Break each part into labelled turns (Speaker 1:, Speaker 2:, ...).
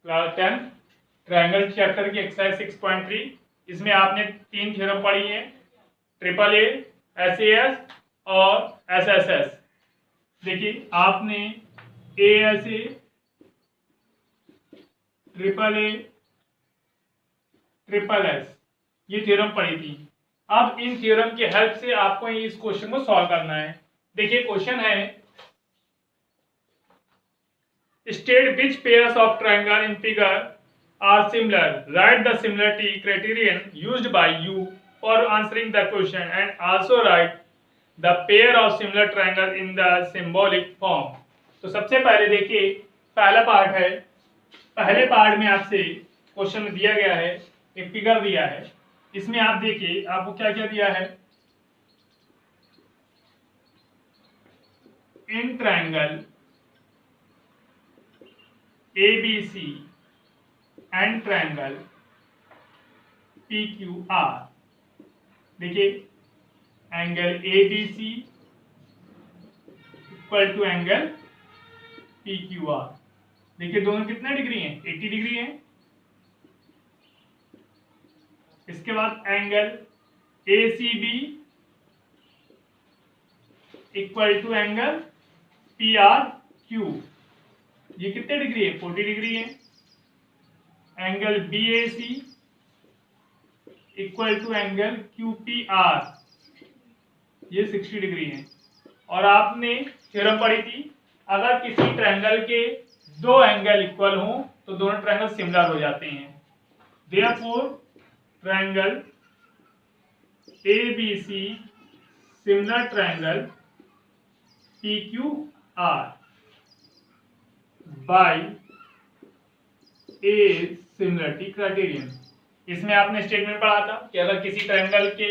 Speaker 1: Class 10 triangle chapter की exercise 6.3। इसमें आपने 3 थ्योरम पढ़ी है, ट्रिपल ए, SAS और SSS। देखिए आपने ASA, triple A, triple S ये थ्योरम पढ़ी थी। अब इन थ्योरम की हेल्प से आपको इस क्वेश्चन को सॉल्व करना है। देखिए क्वेश्चन है, state which pairs of triangle in figure are similar. Write the similarity criterion used by you for answering the question and also write the pair of similar triangle in the symbolic form. तो सबसे पहले देखिए पहला part है। पहले part में आपसे question दिया गया है, एक फिगर दिया है। इसमें आप देखिए आपको क्या क्या दिया है। In triangle ABC and triangle PQR। देखिए angle ABC equal to angle PQR। देखिए दोनों कितने डिग्री हैं, 80 डिग्री हैं। इसके बाद angle ACB equal to angle PRQ, ये कितने डिग्री है, 40 डिग्री है। Angle BAC equal to angle QPR, ये 60 डिग्री है। और आपने थ्योरम पढ़ी थी, अगर किसी ट्रायंगल के दो एंगल इक्वल हों तो दोनों ट्रायंगल सिमिलर हो जाते हैं। Therefore triangle ABC similar triangle PQR by a similarity criterion. इसमें आपने स्टेटमेंट पढ़ा था कि अगर किसी ट्रायंगल के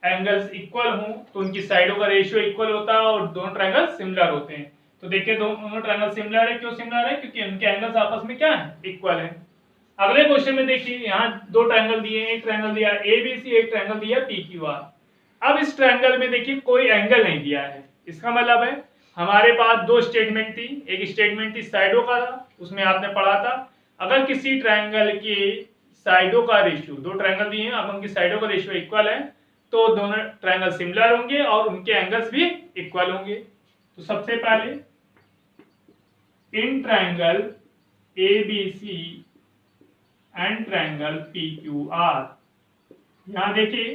Speaker 1: एंगल्स इक्वल हों तो उनकी साइडों का रेशियो इक्वल होता है और दोनों ट्रायंगल सिमिलर होते हैं। तो देखिए दोनों ट्रायंगल सिमिलर है। क्यों सिमिलर है? क्योंकि उनके एंगल्स आपस में क्या है, इक्वल है। अगले क्वेश्चन में देखिए यहाँ दो ट्रायंगल दिए हैं, एक ट्रायंगल दिया ABC, एक ट्रायंगल दिया PQR। अब इस ट्रायंगल में देखिए कोई एंगल नहीं दिया है। इसका मतलब है हमारे पास दो स्टेटमेंट थी। एक स्टेटमेंट थी साइडों का, उसमें आपने पढ़ा था अगर किसी ट्रायंगल के साइडों का रेशियो, दो ट्रायंगल दिए हैं, अगर उनकी साइडों का रेशियो इक्वल है तो दोनों ट्रायंगल सिमिलर होंगे और उनके एंगल्स भी इक्वल होंगे। तो सबसे पहले इन triangle ABC and triangle PQR, यहां देखिए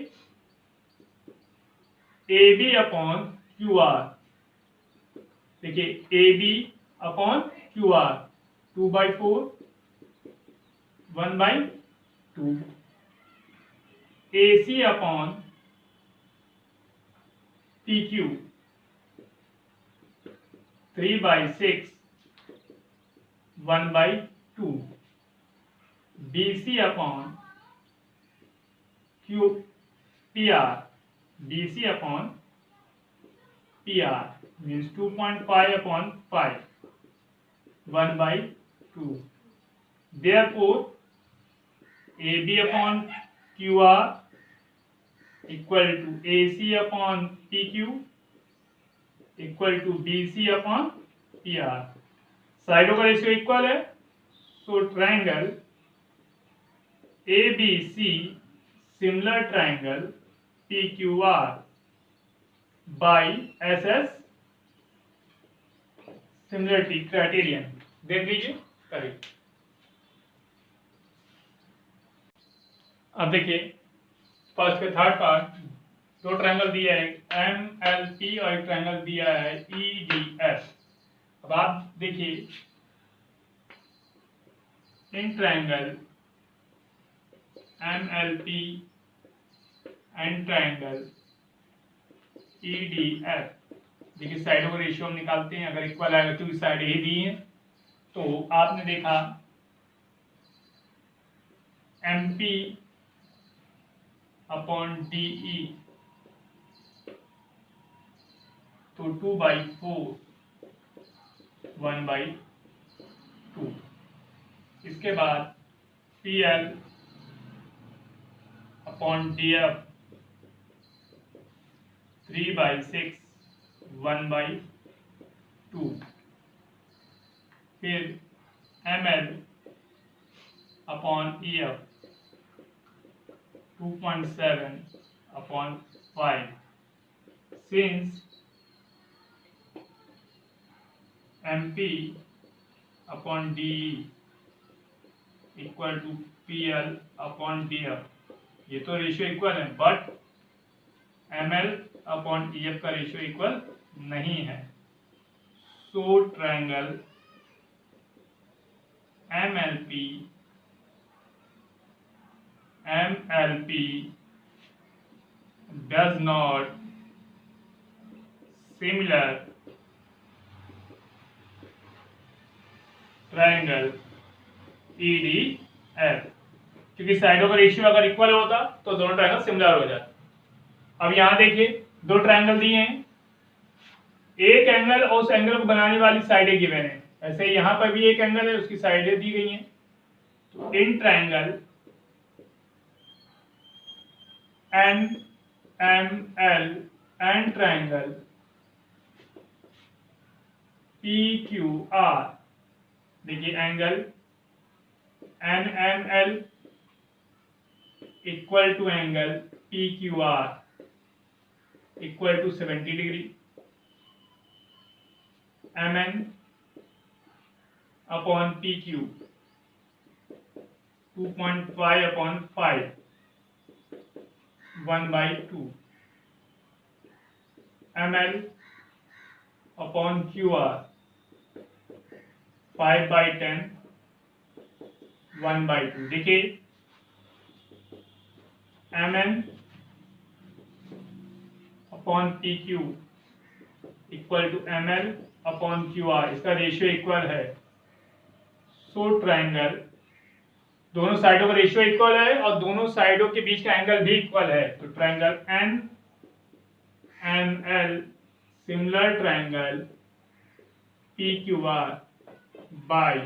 Speaker 1: AB अपॉन QR, देखिए AB upon QR 2/4 1/2, AC upon PQ 3/6 1/2, BC upon PR, BC upon PR means 2.5 upon 5 1/2। Therefore AB upon QR equal to AC upon PQ equal to BC upon PR। साइडों का ratio equal है, so triangle ABC similar triangle PQR by SS similarity criterion. देख लीजिए करिए। अब देखिए first के third part, दो ट्रायंगल दिया है MLP और एक ट्रायंगल दिया है EDF। अब आप देखिए in triangle MLP and triangle EDF, देखिए साइडों का रेशियो हम निकालते हैं। अगर इक्वल आएगा क्योंकि साइड ए दी है, तो आपने देखा MP अपॉन DE तो 2/4 1/2। इसके बाद PL अपॉन DF 3/6 1/2। फिर ML upon E F 2.7 upon 5 since M P upon D equal to P L upon D F, ये तो रेशियो इक्वल है, but M L upon E F का ratio equal नहीं है। So triangle M L P does not similar triangle E D F, क्योंकि साइडों का ratio अगर इक्वल होता तो दोनों ट्रायंगल सिमिलर हो जाते। अब यहां देखिए दो ट्रायंगल दिए हैं, एक एंगल और उस एंगल को बनाने वाली साइडें गिवन है, ऐसे यहां पर भी एक एंगल है, उसकी साइडें दी गई हैं। तो इन triangle N M L and triangle P Q R, देखिए angle N M L equal to angle P Q R equal to 70 degree, M N upon P Q 2.5 upon 5 1/2, M L upon Q R 5/10 1/2। देखिए M N upon P Q equal to M L upon Q R, इसका ratio equal है। So triangle दोनों साइडों का ratio equal है और दोनों साइडों के बीच का एंगल भी इक्वल है, तो triangle N M L similar triangle P Q R by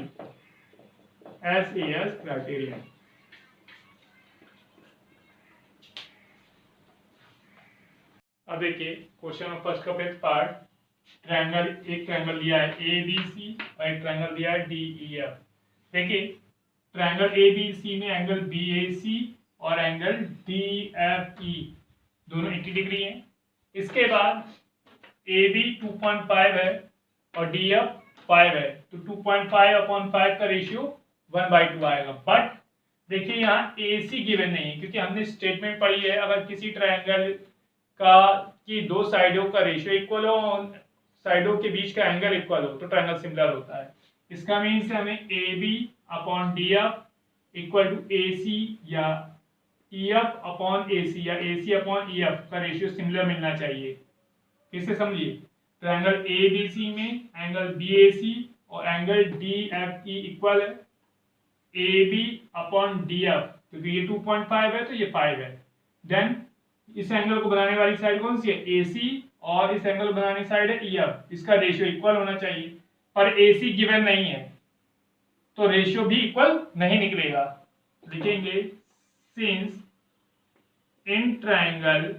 Speaker 1: S A S criterion. अब देखिए क्वेश्चन फर्स्ट का पहले पार्ट, ट्रायंगल, एक ट्रायंगल दिया है ए बी सी और एक ट्रायंगल दिया है डी ई एफ। देखिए ट्रायंगल ए बी सी में एंगल बी ए सी और एंगल डी एफ ई दोनों 80 डिग्री हैं। इसके बाद ए बी 2.5 है और डी एफ 5 है, तो 2.5 अपॉन 5 का रेशियो 1/2 आएगा। बट देखिए यहाँ ए सी गिवन नहीं है, क्योंकि हमने स्टेटमेंट पढ़ी है अगर किसी ट्रायंगल का की दो साइडों का रेशियो इक्वल हो और साइडों के बीच का एंगल इक्वल हो तो ट्रायंगल सिमिलर होता है। इसका मीन्स हमें A B upon D F equal to A C या E F upon A C या A C upon E F का रेशियो सिमिलर मिलना चाहिए। किससे समझिए, ट्रायंगल ए बी सी में एंगल बी ए सी और angle D F E equal है A B upon D F, क्योंकि ये 2.5 है तो ये 5 है। देन इस एंगल को बनाने वाली साइड कौन सी है, ए सी, और इस एंगल को बनाने साइड है ई एफ, इसका रेशियो इक्वल होना चाहिए, पर ए सी गिवन नहीं है तो रेशियो भी इक्वल नहीं निकलेगा। लिखेंगे since in triangle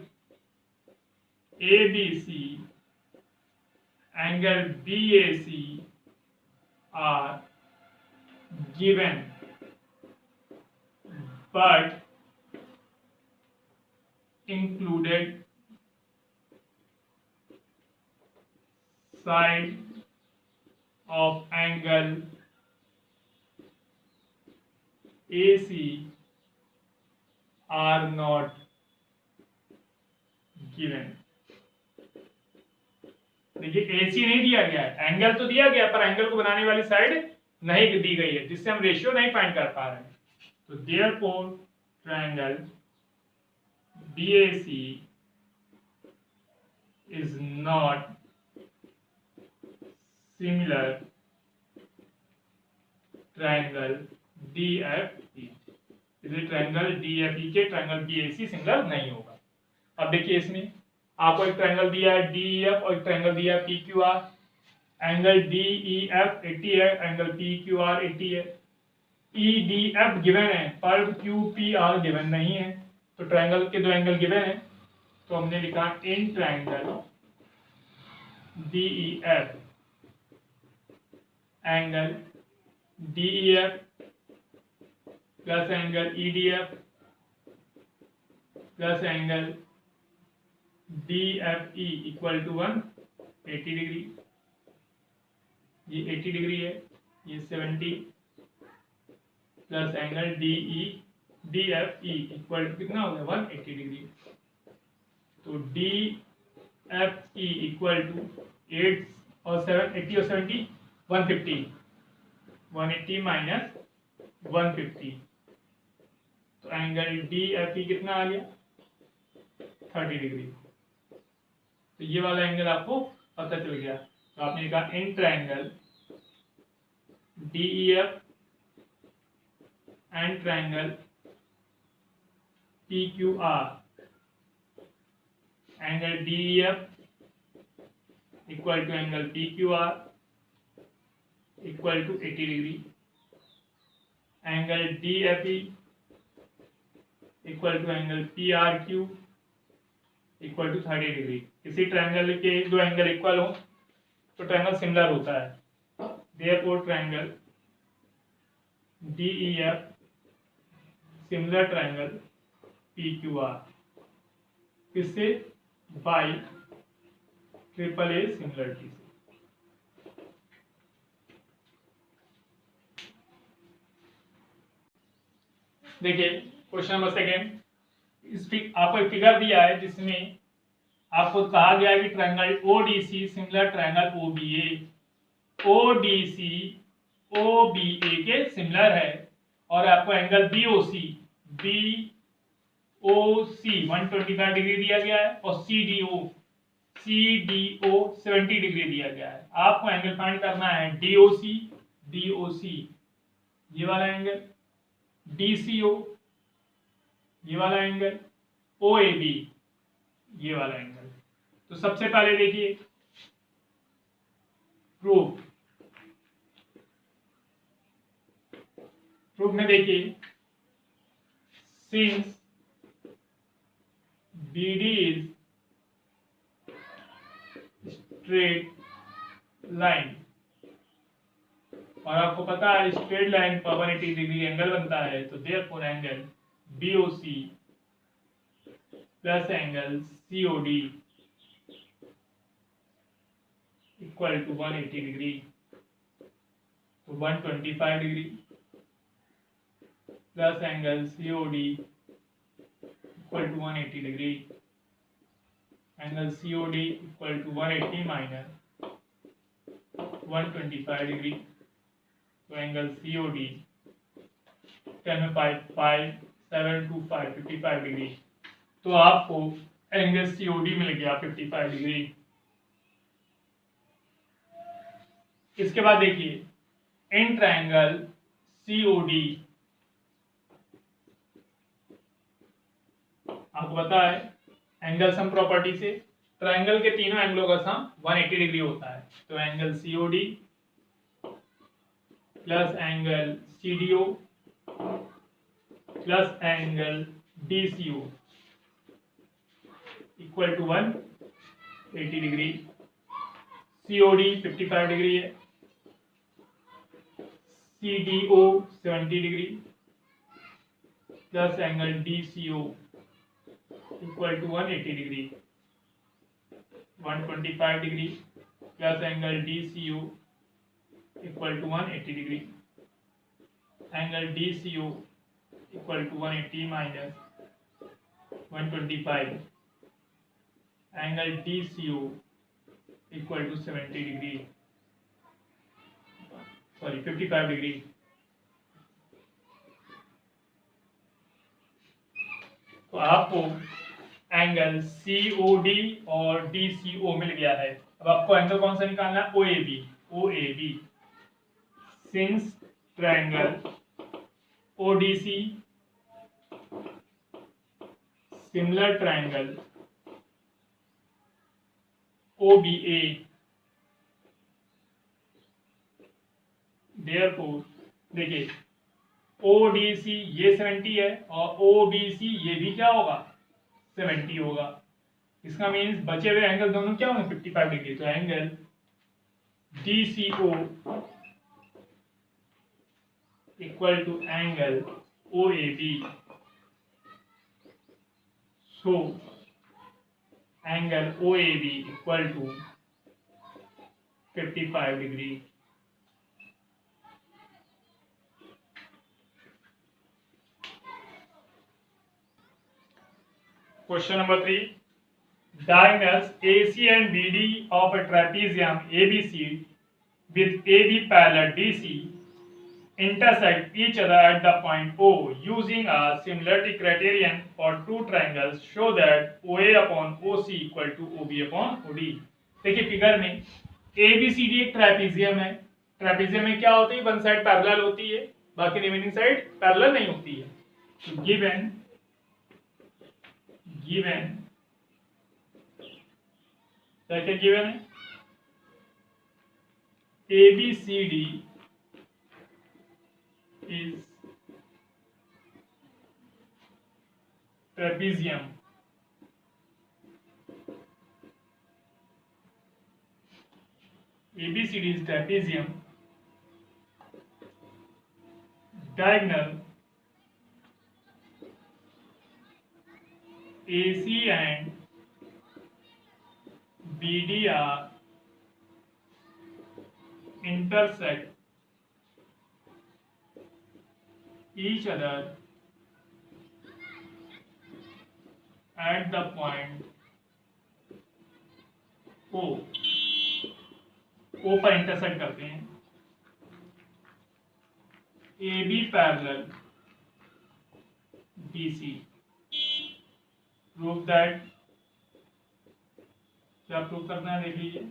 Speaker 1: A B C angle B A C are given but included side of angle AC are not given। देखिए AC नहीं दिया गया है, एंगल तो दिया गया पर एंगल को बनाने वाली साइड नहीं दी गई है, जिससे हम रेशियो नहीं फाइंड कर पा रहे हैं। तो therefore triangle BAC is not similar triangle DFE, इसलिए ट्रायंगल DFE के ट्रायंगल BAC सिमिलर नहीं होगा। अब देखिए इसमें आपको एक ट्रायंगल दिया है DEF और एक ट्रायंगल दिया है PQR, एंगल DEF 80 है, एंगल PQR 80 है, EDF गिवन है पर QPR गिवन नहीं है, तो ट्रायंगल के दो एंगल गिवन है, तो हमने लिखा in triangle DEF angle DEF plus angle EDF plus angle DFE equal to 180 degree. ये 80 डिग्री है, ये 70 plus angle DFE equal to कितना हो गया 180 डिग्री। तो DFE इक्वल टू 8 और 7 80 और 70 150 180 माइनस 150 तो एंगल DFE कितना आ गया 30 डिग्री। तो ये वाला एंगल आपको पता चल गया। तो आपने लिखा in triangle DEF and triangle PQR angle DEF equal to angle PQR equal to 80 degree. Angle DFE equal to angle PRQ equal to 30 degree. किसी ट्रायंगल के दो एंगल इक्वल हो तो ट्रायंगल सिमिलर होता है। Therefore triangle DEF similar triangle PQR किससे by AAA similarity से। देखिए क्वेश्चन नंबर सेकेंड, आपको एक फिगर दिया है जिसमें आपको कहा गया है कि triangle ODC similar triangle OBA, ODC OBA के सिमिलर है और आपको एंगल BOC 125 डिग्री दिया गया है और CDO 70 डिग्री दिया गया है। आपको एंगल फाइंड करना है DOC ये वाला एंगल, DCO ये वाला एंगल, OAB ये वाला एंगल। तो सबसे पहले देखिए प्रूफ में देखिए since BD is straight line और आपको पता है स्ट्रेट लाइन पर 180 डिग्री एंगल बनता है, तो therefore angle BOC plus angle COD equal to 180 degree. तो 125 degree plus angle COD equal to 180 degree. Angle COD equal to 180 minus 125 degree. तो एंगल COD 10 में 5 7 2 5 55 डिग्री। तो आपको एंगल COD मिल गया 55 डिग्री। इसके बाद देखिए इन ट्रायंगल COD आपको पता है एंगल सम प्रॉपर्टी से ट्रायंगल के तीनों एंगलों का सम 180 डिग्री होता है। तो angle COD plus angle CDO plus angle DCO equal to 180 degree. COD 55 degree है, CDO 70 degree plus angle DCO equal to 180 degree. 125 degree plus angle DCO equal to 180 degree. Angle DCO equal to 180 minus 125। Angle DCO equal to 70 degree, sorry 55 degree. तो आपको angle COD और DCO मिल गया है। अब आपको angle कौन सा निकालना है OAB since triangle ODC similar triangle OBA therefore देखिए ODC ये 70 है और OBC ये भी क्या होगा 70 होगा। इसका मीन्स बचे हुए एंगल दोनों क्या होंगे 55 डिग्री। तो angle DCO equal to angle OAB. So angle OAB equal to 55 degree. Question number 3. Diagonals AC and BD of a trapezium ABC with AB parallel DC intersect each other at the point O. Using a similarity criterion for two triangles, show that OA upon OC equal to OB upon OD. देखिए figure में ABCD एक trapezium है. Trapezium में क्या होती है? One side parallel होती है, बाकी रिमेनिंग साइड पैरेलल नहीं होती है. तो गिवन क्या गिवन है? ABCD is trapezium. ABCD is trapezium. Diagonal AC and BD are intersect each other at the point O. O पर इंटरसेक्ट करते हैं. AB parallel BC. Prove that. क्या प्रूव करना है? देख लीजिए.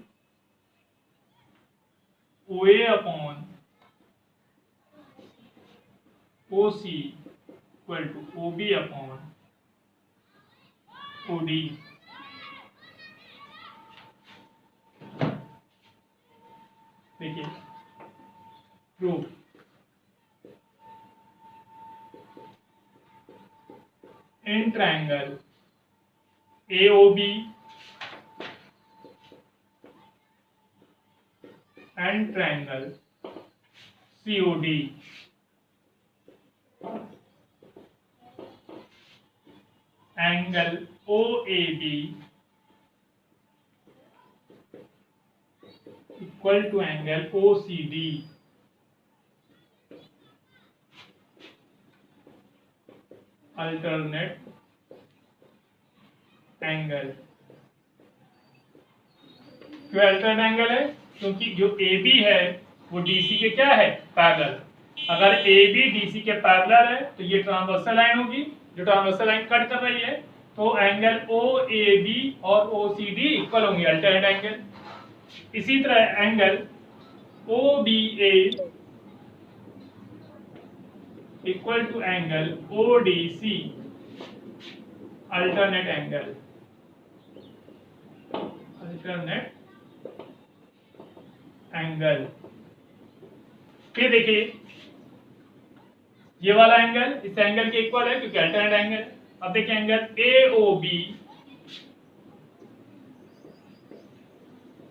Speaker 1: OA upon OC equal to OB upon OD. देखिए proof. In triangle AOB and triangle COD angle OAB equal to angle OCD. Alternate angle. क्यों अल्टरनेट एंगल है? क्योंकि जो AB है वो DC के क्या है? पैरेलल. अगर AB DC के पैरेलल है तो ये ट्रांसवर्सल लाइन होगी. जो ट्रांसवर्सल लाइन कट कर रही है तो एंगल OAB और OCD इक्वल होंगे. Alternate angle. इसी तरह angle OBA equal to angle ODC. Alternate angle. Alternate angle. फिर देखिए ये वाला एंगल इस एंगल के इक्वल है क्योंकि अल्टरनेट एंगल. अब देखिए angle AOB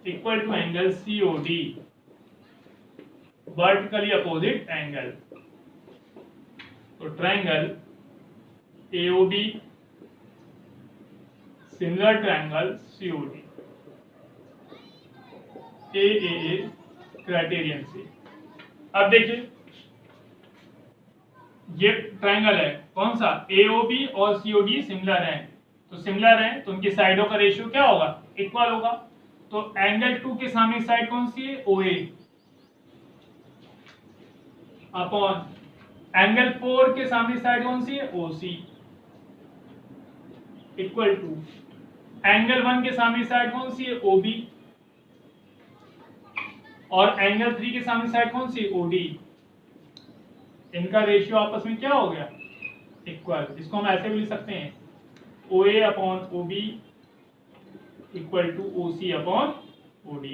Speaker 1: equal to angle COD. Vertically opposite angle. तो triangle AOB similar triangle COD. AAA criterion से. अब देखिए ये ट्रायंगल है कौन सा? AOB और COD सिमिलर हैं. तो सिमिलर हैं तो उनकी साइडों का रेशियो क्या होगा? इक्वल होगा. तो एंगल 2 के सामने साइड कौन सी है? OA अपॉन एंगल 4 के सामने साइड कौन सी है? OC इक्वल टू एंगल 1 के सामने साइड कौन सी है? OB और एंगल 3 के सामने साइड कौन सी? OD. इनका रेशियो आपस में क्या हो गया? इक्वल. इसको हम ऐसे भी लिख सकते हैं OA upon OB equal to OC upon OD.